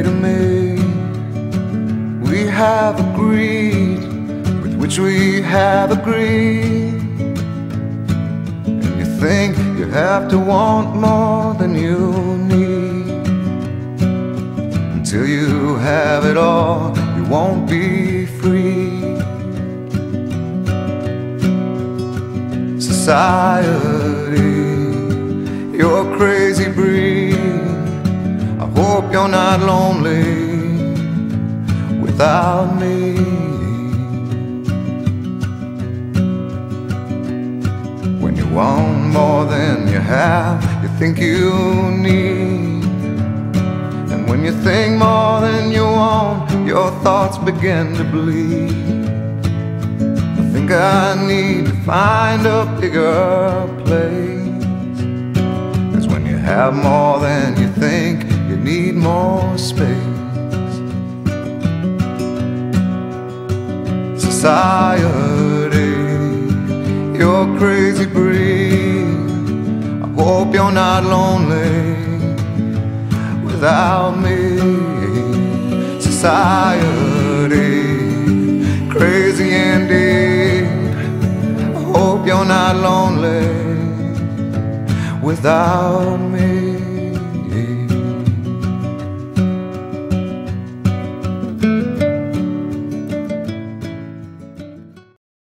to me. We have agreed with which we have agreed. And you think you have to want more than you need. Until you have it all, you won't be free. Society, you're a crazy breed. I hope you're not lonely without me. When you want more than you have, you think you need. And when you think more than you want, your thoughts begin to bleed. I think I need to find a bigger place. 'Cause when you have more than you think, you need more space. Society, you're a crazy breed. I hope you're not lonely without me. Society, crazy indeed. I hope you're not lonely without me.